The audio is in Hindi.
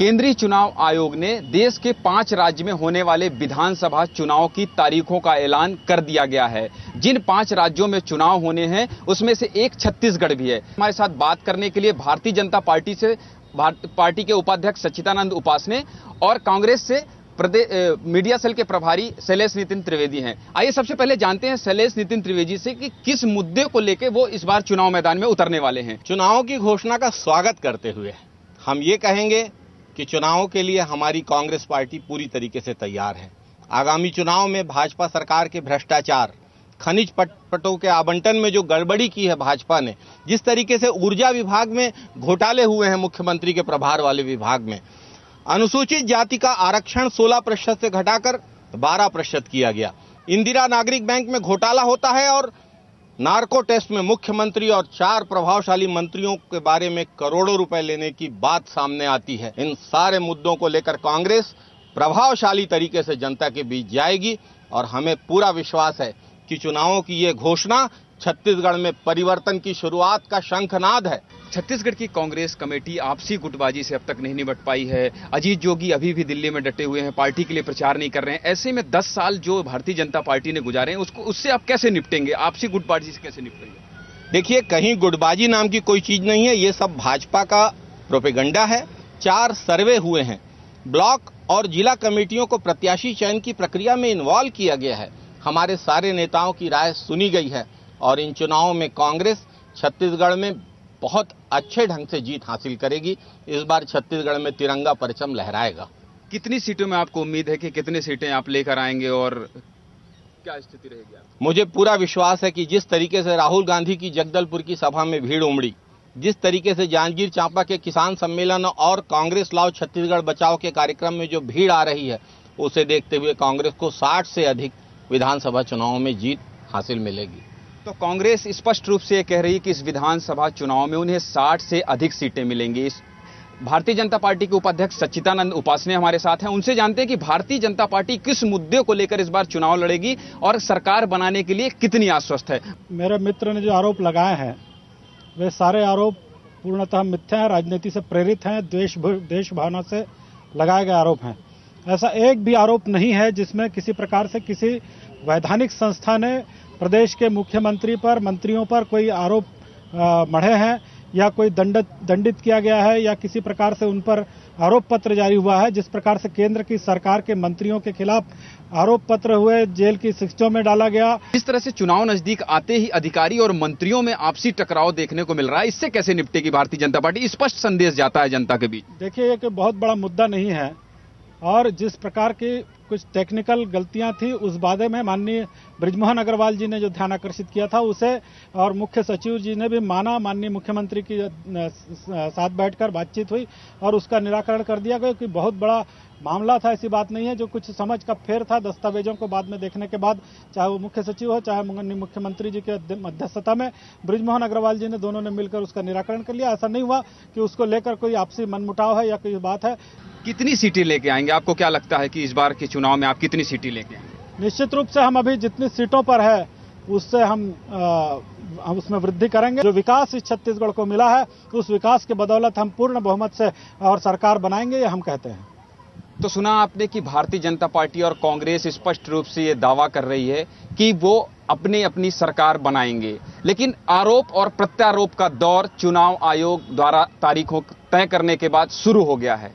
केंद्रीय चुनाव आयोग ने देश के 5 राज्य में होने वाले विधानसभा चुनाव की तारीखों का ऐलान कर दिया गया है। जिन 5 राज्यों में चुनाव होने हैं उसमें से एक छत्तीसगढ़ भी है। हमारे साथ बात करने के लिए भारतीय जनता पार्टी से पार्टी के उपाध्यक्ष सच्चिदानंद उपासने और कांग्रेस से मीडिया सेल के प्रभारी शैलेश नितिन त्रिवेदी हैं। आइए सबसे पहले जानते हैं शैलेश नितिन त्रिवेदी से कि किस मुद्दे को लेकर वो इस बार चुनाव मैदान में उतरने वाले हैं। चुनाव की घोषणा का स्वागत करते हुए हम ये कहेंगे कि चुनाव के लिए हमारी कांग्रेस पार्टी पूरी तरीके से तैयार है। आगामी चुनाव में भाजपा सरकार के भ्रष्टाचार, खनिज पट्टों के आवंटन में जो गड़बड़ी की है भाजपा ने, जिस तरीके से ऊर्जा विभाग में घोटाले हुए हैं मुख्यमंत्री के प्रभार वाले विभाग में, अनुसूचित जाति का आरक्षण 16% से घटाकर 12% किया गया, इंदिरा नागरिक बैंक में घोटाला होता है और नार्को टेस्ट में मुख्यमंत्री और 4 प्रभावशाली मंत्रियों के बारे में करोड़ों रुपए लेने की बात सामने आती है। इन सारे मुद्दों को लेकर कांग्रेस प्रभावशाली तरीके से जनता के बीच जाएगी और हमें पूरा विश्वास है कि चुनावों की ये घोषणा छत्तीसगढ़ में परिवर्तन की शुरुआत का शंखनाद है। छत्तीसगढ़ की कांग्रेस कमेटी आपसी गुटबाजी से अब तक नहीं निपट पाई है। अजीत जोगी अभी भी दिल्ली में डटे हुए हैं, पार्टी के लिए प्रचार नहीं कर रहे हैं। ऐसे में 10 साल जो भारतीय जनता पार्टी ने गुजारे हैं उससे आप कैसे निपटेंगे? आपसी गुटबाजी से कैसे निपटेंगे? देखिए, कहीं गुटबाजी नाम की कोई चीज नहीं है। ये सब भाजपा का प्रोपेगेंडा है। 4 सर्वे हुए हैं। ब्लॉक और जिला कमेटियों को प्रत्याशी चयन की प्रक्रिया में इन्वॉल्व किया गया है। हमारे सारे नेताओं की राय सुनी गई है और इन चुनावों में कांग्रेस छत्तीसगढ़ में बहुत अच्छे ढंग से जीत हासिल करेगी। इस बार छत्तीसगढ़ में तिरंगा परचम लहराएगा। कितनी सीटों में आपको उम्मीद है कि कितनी सीटें आप लेकर आएंगे और क्या स्थिति रहेगी? मुझे पूरा विश्वास है कि जिस तरीके से राहुल गांधी की जगदलपुर की सभा में भीड़ उमड़ी, जिस तरीके से जांजगीर चांपा के किसान सम्मेलन और कांग्रेस लाओ छत्तीसगढ़ बचाओ के कार्यक्रम में जो भीड़ आ रही है, उसे देखते हुए कांग्रेस को 60 से अधिक विधानसभा चुनावों में जीत हासिल मिलेगी। तो कांग्रेस स्पष्ट रूप से कह रही है कि इस विधानसभा चुनाव में उन्हें 60 से अधिक सीटें मिलेंगी। भारतीय जनता पार्टी के उपाध्यक्ष सच्चिदानंद उपासने हमारे साथ हैं। उनसे जानते हैं कि भारतीय जनता पार्टी किस मुद्दे को लेकर इस बार चुनाव लड़ेगी और सरकार बनाने के लिए कितनी आश्वस्त है। मेरे मित्र ने जो आरोप लगाए हैं वे सारे आरोप पूर्णतः मिथ्या हैं, राजनीति से प्रेरित हैं, देश भावना से लगाए गए आरोप हैं। ऐसा एक भी आरोप नहीं है जिसमें किसी प्रकार से किसी वैधानिक संस्था ने प्रदेश के मुख्यमंत्री पर, मंत्रियों पर कोई आरोप मढ़े हैं या कोई दंडित किया गया है या किसी प्रकार से उन पर आरोप पत्र जारी हुआ है। जिस प्रकार से केंद्र की सरकार के मंत्रियों के खिलाफ आरोप पत्र हुए, जेल की शिक्षाओं में डाला गया। इस तरह से चुनाव नजदीक आते ही अधिकारी और मंत्रियों में आपसी टकराव देखने को मिल रहा है। इससे कैसे निपटेगी भारतीय जनता पार्टी? स्पष्ट संदेश जाता है जनता के बीच। देखिए, ये कोई बहुत बड़ा मुद्दा नहीं है और जिस प्रकार की कुछ टेक्निकल गलतियां थी उस बारे में माननीय बृजमोहन अग्रवाल जी ने जो ध्यान आकर्षित किया था उसे और मुख्य सचिव जी ने भी माना। माननीय मुख्यमंत्री की साथ बैठकर बातचीत हुई और उसका निराकरण कर दिया गया कि बहुत बड़ा मामला था, ऐसी बात नहीं है। जो कुछ समझ का फेर था दस्तावेजों को बाद में देखने के बाद, चाहे वो मुख्य सचिव हो चाहे मुख्यमंत्री जी के मध्यस्थता में बृजमोहन अग्रवाल जी ने दोनों ने मिलकर उसका निराकरण कर लिया। ऐसा नहीं हुआ कि उसको लेकर कोई आपसी मनमुटाव है या कोई बात है। कितनी सीटें लेके आएंगे? आपको क्या लगता है कि इस बार के चुनाव में आप कितनी सीटें लेके आएंगे? निश्चित रूप से हम अभी जितनी सीटों पर है उससे हम उसमें वृद्धि करेंगे। जो विकास इस छत्तीसगढ़ को मिला है उस विकास के बदौलत हम पूर्ण बहुमत से और सरकार बनाएंगे, ये हम कहते हैं। तो सुना आपने कि भारतीय जनता पार्टी और कांग्रेस स्पष्ट रूप से ये दावा कर रही है कि वो अपनी सरकार बनाएंगे, लेकिन आरोप और प्रत्यारोप का दौर चुनाव आयोग द्वारा तारीखों तय करने के बाद शुरू हो गया है।